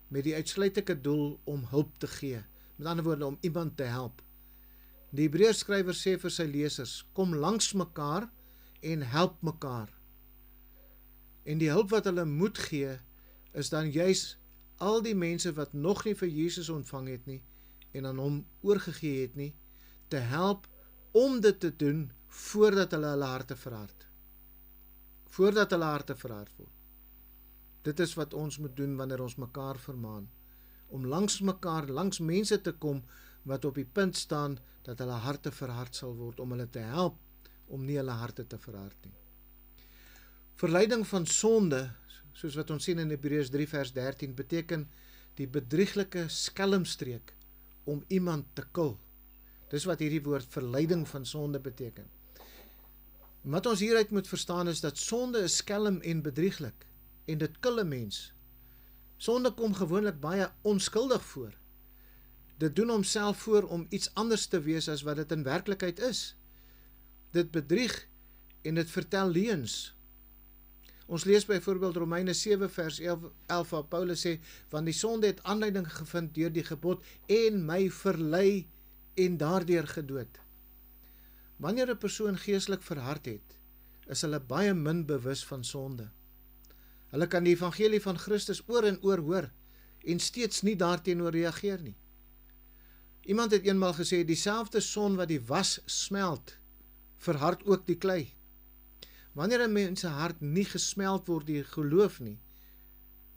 met die uitsluitlike doel om hulp te gee, met ander woorde om iemand te help. Die Hebreërs skrywer sê vir sy lesers, kom langs mekaar en help mekaar. En die hulp wat hulle moet gee, is dan juis al die mense wat nog nie vir Jesus ontvang het nie, en aan hom oorgegee het nie, te help om dit te doen, voordat hulle harte verhard. Voordat hulle harte verhard word. Dit is wat ons moet doen wanneer ons mekaar vermaan, om langs mekaar, langs mense te kom, wat op die punt staan, dat hulle harte verhard sal word, om hulle te help, om nie hulle harte te verhard nie. Verleiding van sonde, soos wat ons sien in Hebreërs 3 vers 13, beteken die bedrieglike skelmstreek om iemand te kil. Dis wat hierdie woord verleiding van sonde beteken. Wat ons hieruit moet verstaan is dat sonde is skelm en bedrieglik, en dit kil 'n mens. Sonde kom gewoonlik baie onskuldig voor. Dit doen homself voor om iets anders te wees as wat dit in werklikheid is. Dit bedrieg en dit vertel leuns. Ons lees byvoorbeeld Romeine 7 vers 11 waar Paulus sê, want die sonde het aanleiding gevind deur die gebod en my verlei en daardeur gedood. Wanneer 'n persoon geestelik verhard het, is hulle baie min bewus van sonde. Hulle kan die evangelie van Christus oor en oor hoor en steeds nie daarteenoor reageer nie. Iemand het eenmaal gesê, dieselfde son wat die was smelt, verhard ook die klei. Wanneer 'n mens se hart nie gesmelt word deur geloof nie,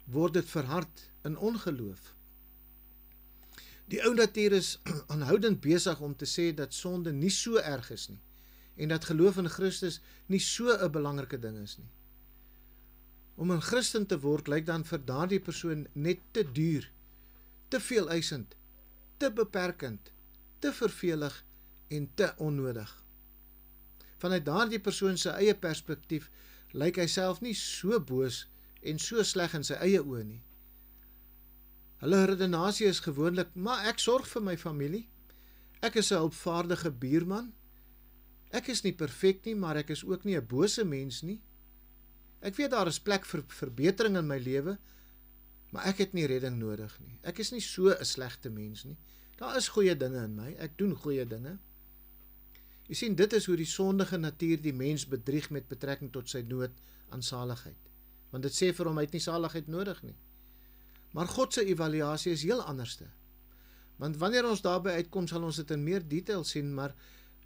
word dit verhard in ongeloof. Die ou natuur is aanhoudend besig om te sê dat sonde nie so erg is nie, en dat geloof in Christus nie so 'n belangrike ding is nie. Om 'n Christen te word lyk dan vir daardie persoon net te duur, te veel eisend, te beperkend, te vervelig en te onnodig. Vanuit daardie persoon se eie perspektief lyk hy self nie so boos en so sleg in sy eie oë nie. Hulle redenasie is gewoonlik, maar ek sorg vir my familie, ek is 'n hulpvaardige buurman, ek is nie perfek nie, maar ek is ook nie 'n bose mens nie. Ek weet daar is plek vir verbetering in my lewe, maar ek het nie redding nodig nie. Ek is nie so 'n slegte mens nie. Daar is goeie dinge in my, ek doen goeie dinge. Jy sien, dit is hoe die sondige natuur die mens bedrieg met betrekking tot sy nood aan saligheid. Want dit sê vir hom, hy het nie saligheid nodig nie. Maar God se evaluasie is heel anderste. Want wanneer ons daarby uitkom, sal ons dit in meer detail sien, maar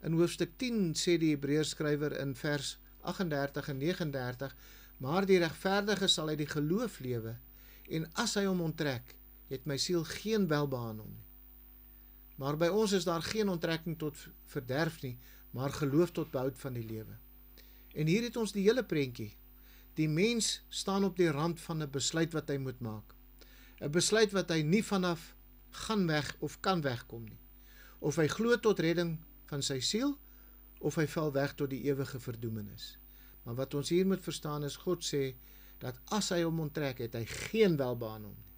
in hoofstuk 10 sê die Hebreërskrywer in vers 38 en 39, maar die regverdige sal uit die geloof lewe, en as hy hom onttrek, het my siel geen welbehae hom nie. Maar by ons is daar geen onttrekking tot verderf nie, maar geloof tot behoud van die lewe. En hier het ons die hele prentjie. Die mens staan op die rand van 'n besluit wat hy moet maak. 'n Besluit wat hy nie vanaf gaan weg of kan wegkom nie. Of hy glo tot redding van sy siel, of hy val weg tot die ewige verdoemenis. Maar wat ons hier moet verstaan is, God sê, dat as hy hom onttrek, het hy geen welbehae hom nie.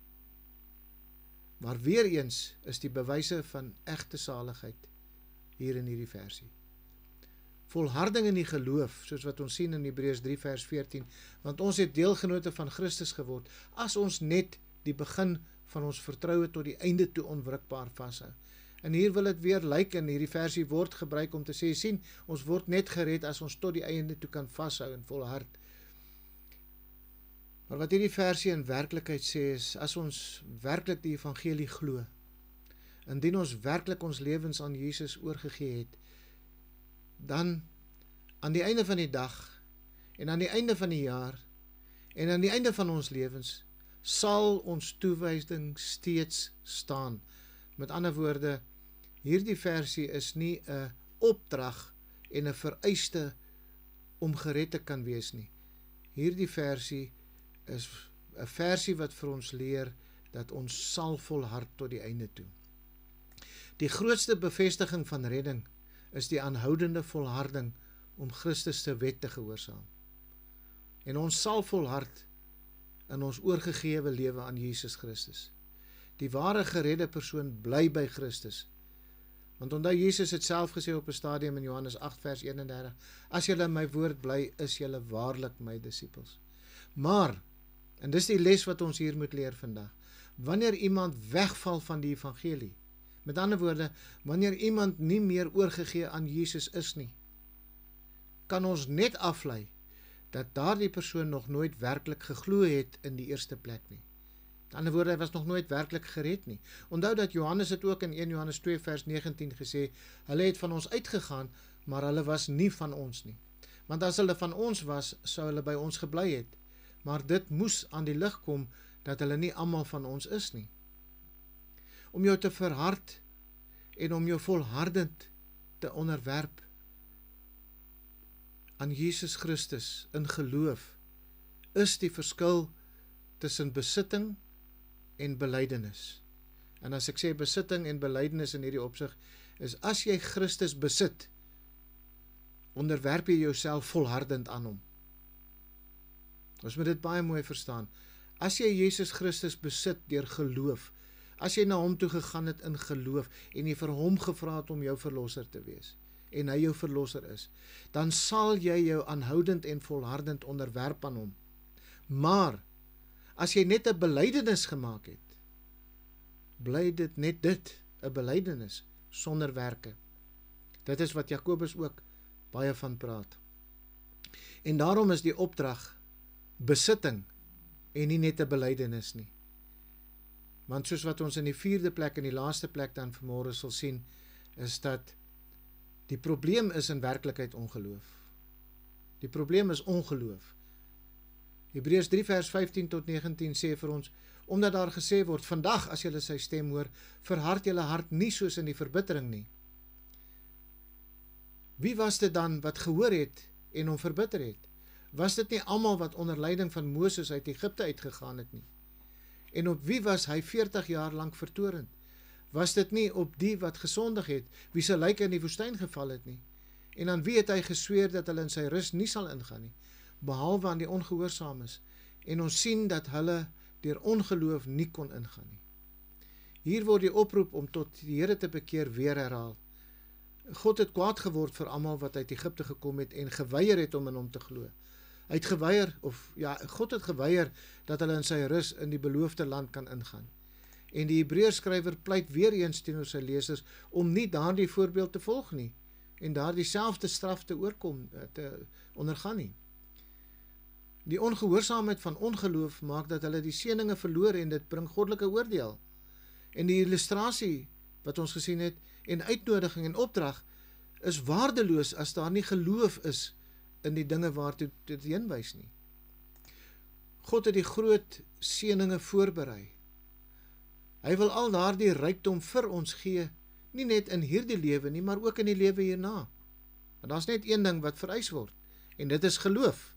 Maar weer eens is die bewyse van egte saligheid hier in hierdie versie. Volharding in die geloof, soos wat ons sien in Hebreërs 3 vers 14, want ons het deelgenote van Christus geword, as ons net die begin van ons vertroue tot die einde toe onwrikbaar vashou. En hier wil dit weer lyk, in hierdie versie word gebruik om te sê, sien, ons word net gered as ons tot die einde toe kan vashou en volhard. Maar wat hierdie versie in werklikheid sê is, as ons werklik die evangelie glo, indien ons werklik ons lewens aan Jesus oorgegee het, dan aan die einde van die dag, en aan die einde van die jaar, en aan die einde van ons lewens, sal ons toewyding steeds staan. Met ander woorde, hierdie versie is nie 'n opdrag en 'n vereiste om gered te kan wees nie. Hierdie versie is 'n versie wat vir ons leer dat ons sal volhard tot die einde toe. Die grootste bevestiging van redding is die aanhoudende volharding om Christus se wet te gehoorsaam. En ons sal volhard in ons oorgegewe lewe aan Jesus Christus. Die ware geredde persoon bly by Christus. Want onthou, Jesus het self gesê op 'n stadium in Johannes 8 vers 31, as julle in my woord bly, is julle waarlik my disippels. Maar, en dis die les wat ons hier moet leer vandag, wanneer iemand wegval van die evangelie, met ander woorde, wanneer iemand nie meer oorgegee aan Jesus is nie, kan ons net aflei dat daardie persoon nog nooit werklik geglo het in die eerste plek nie. Met ander woorde, hy was nog nooit werklik gered nie. Onthou dat Johannes het ook in 1 Johannes 2 vers 19 gesê, hulle het van ons uitgegaan, maar hulle was nie van ons nie. Want as hulle van ons was, sou hulle by ons gebly het. Maar dit moes aan die lig kom, dat hulle nie almal van ons is nie. Om jou te verhard, en om jou volhardend te onderwerp, aan Jesus Christus in geloof, is die verskil tussen besitting en belydenis. En as ek sê besitting en belydenis in hierdie opsig, is as jy Christus besit, onderwerp jy jouself volhardend aan hom. Ons moet dit baie mooi verstaan. As jy Jesus Christus besit deur geloof, as jy na hom toe gegaan het in geloof, en jy vir hom gevra het om jou verlosser te wees, en hy jou verlosser is, dan sal jy jou aanhoudend en volhardend onderwerp aan hom. Maar, as jy net 'n belydenis gemaak het, bly dit net dit, 'n belydenis, sonder werke. Dit is wat Jakobus ook baie van praat. En daarom is die opdrag besitting, en nie net 'n belydenis nie. Want soos wat ons in die 4de plek en die laaste plek dan vanmôre sal sien, is dat die probleem is in werklikheid ongeloof. Die probleem is ongeloof. Hebreërs 3 vers 15 tot 19 sê vir ons, omdat daar gesê word, vandag as julle sy stem hoor, verhard julle hart nie soos in die verbittering nie. Wie was dit dan wat gehoor het en hom verbitter het? Was dit nie almal wat onder leiding van Moses uit Egipte uitgegaan het nie? En op wie was hy 40 jaar lank vertorend? Was dit nie op die wat gesondig het, wie se lijk in die woestyn geval het nie? En aan wie het hy gesweer dat hulle in sy rus nie sal ingaan nie, behalwe aan die ongehoorsaames? En ons sien dat hulle deur ongeloof nie kon ingaan nie. Hier word die oproep om tot die Here te bekeer weer herhaal. God het kwaad geword vir almal wat uit Egipte gekom het en geweier het om in hom te glo. Hy het geweier, God het geweier dat hulle in sy rus in die beloofde land kan ingaan. En die Hebreërskrywer pleit weer eens teenoor sy lesers om nie daardie voorbeeld te volg nie en daardie selfde straf te ondergaan nie. Die ongehoorsaamheid van ongeloof maak dat hulle die seëninge verloor en dit bring goddelike oordeel. En die illustrasie wat ons gesien het en uitnodiging en opdrag is waardeloos as daar nie geloof is in die dinge waartoe dit heenwys nie. God het die groot seëninge voorberei. Hy wil al daardie rykdom vir ons gee, nie net in hierdie lewe nie, maar ook in die lewe hierna. Want daar's net een ding wat vereis word, en dit is geloof.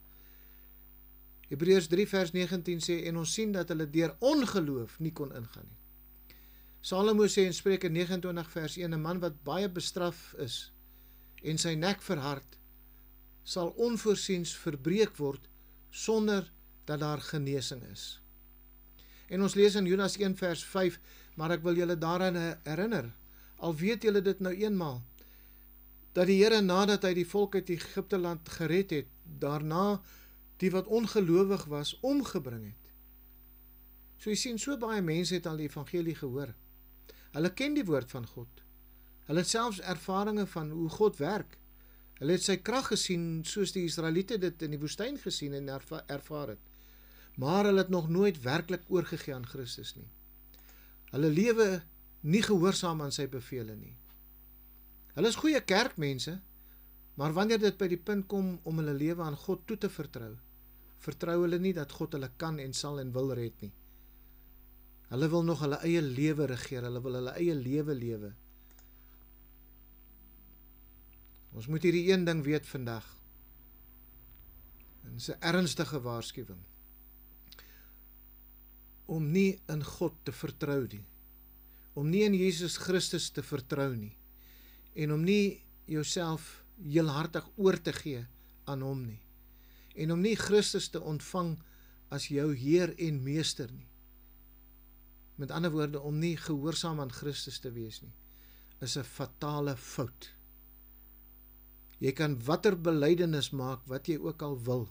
Hebreërs 3 vers 19 sê, en ons sien dat hulle deur ongeloof nie kon ingaan nie. Salomo sê in Spreuke 29 vers 1, 'n man wat baie bestraf is en sy nek verhard, sal onvoorsiens verbreek word sonder dat daar genesing is. En ons lees in Jonas 1 vers 5, maar ek wil julle daaraan herinner, al weet julle dit nou eenmaal, dat die Here nadat hy die volk uit Egipte land gered het, daarna die wat ongelowig was, omgebring het. So jy sien, so baie mense het al die evangelie gehoor. Hulle ken die woord van God. Hulle het selfs ervarings van hoe God werk. Hulle het sy krag gesien, soos die Israeliete dit in die woestyn gesien en ervaar het. Maar hulle het nog nooit werklik oorgegee aan Christus nie. Hulle lewe nie gehoorsaam aan sy bevele nie. Hulle is goeie kerkmense, maar wanneer dit by die punt kom om hulle lewe aan God toe te vertrou hulle nie dat God hulle kan en sal en wil red nie. Hulle wil nog hulle eie lewe regeer, hulle wil hulle eie lewe lewe. Ons moet hierdie een ding weet vandag. En dit is 'n ernstige waarskuwing. Om nie in God te vertrou nie. Om nie in Jesus Christus te vertrou nie. En om nie jouself heelhartig oor te gee aan hom nie. En om nie Christus te ontvang as jou Heer en Meester nie. Met ander woorde, om nie gehoorsaam aan Christus te wees nie, is 'n fatale fout. Jy kan watter belydenis maak, wat jy ook al wil.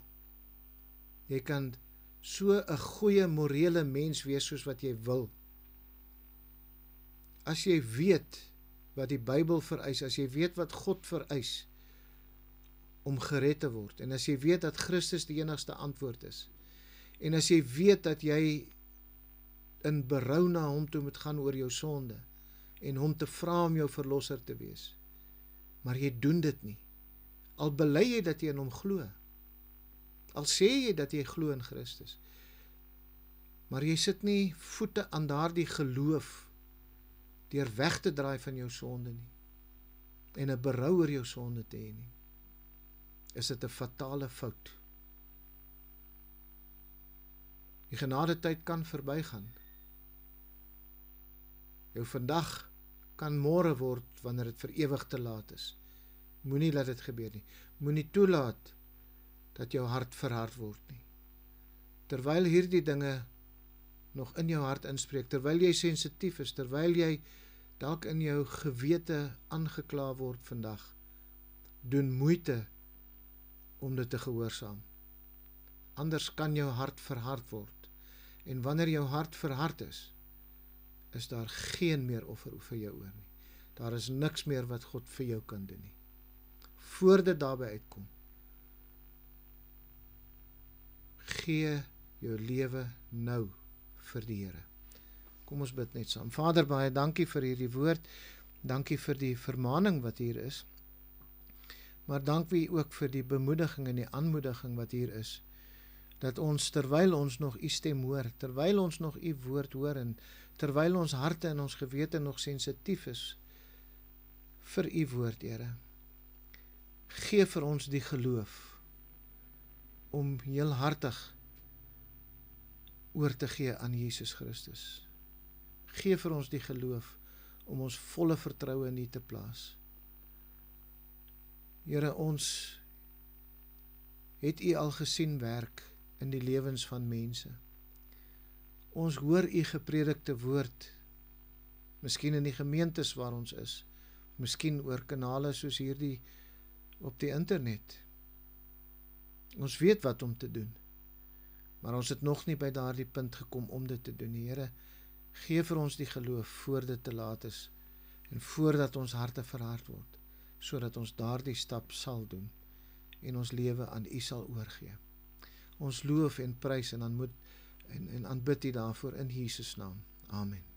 Jy kan so 'n goeie morele mens wees soos wat jy wil. As jy weet wat die Bybel vereis, as jy weet wat God vereis om gered te word, en as jy weet dat Christus die enigste antwoord is, en as jy weet dat jy in berou na hom toe moet gaan oor jou sonde, en hom te vra om jou verlosser te wees, maar jy doen dit nie, al bely jy dat jy in hom glo, al sê jy dat jy glo in Christus, maar jy sit nie voete aan daardie geloof, deur weg te draai van jou sonde nie, en 'n berou oor jou sonde te hê nie, is dit 'n fatale fout. Die genadetyd kan verbygaan. Jou vandag kan môre word wanneer dit vir ewig te laat is. Moenie laat dit gebeur nie. Moenie toelaat dat jou hart verhard word nie. Terwyl hierdie dinge nog in jou hart inspreek, terwyl jy sensitief is, terwyl jy dalk in jou gewete aangekla word vandag, doen moeite om dit te gehoorsaam. Anders kan jou hart verhard word. En wanneer jou hart verhard is daar geen meer offer vir jou oor nie. Daar is niks meer wat God vir jou kan doen nie. Voor dit daarby uitkom, gee jou lewe nou vir die Here. Kom ons bid net saam. Vader, baie dankie vir hierdie woord, dankie vir die vermaning wat hier is, maar dankie ook vir die bemoediging en die aanmoediging wat hier is, dat ons, terwyl ons nog u stem hoor, terwyl ons nog u woord hoor, en terwyl ons harte en ons gewete nog sensitief is vir u woord, Here, gee vir ons die geloof om heelhartig oor te gee aan Jesus Christus. Gee vir ons die geloof om ons volle vertroue in U te plaas. Here, ons het U al gesien werk in die lewens van mense. Ons hoor U gepredikte woord, miskien in die gemeentes waar ons is, miskien oor kanale soos hierdie op die internet. Ons weet wat om te doen, maar ons het nog nie by daardie punt gekom om dit te doen. Here, gee vir ons die geloof voor dit te laat is en voordat ons harte verhard word, sodat ons daardie stap sal doen en ons lewe aan U sal oorgee. Ons loof en prys en aanbid U daarvoor in Jesus naam. Amen.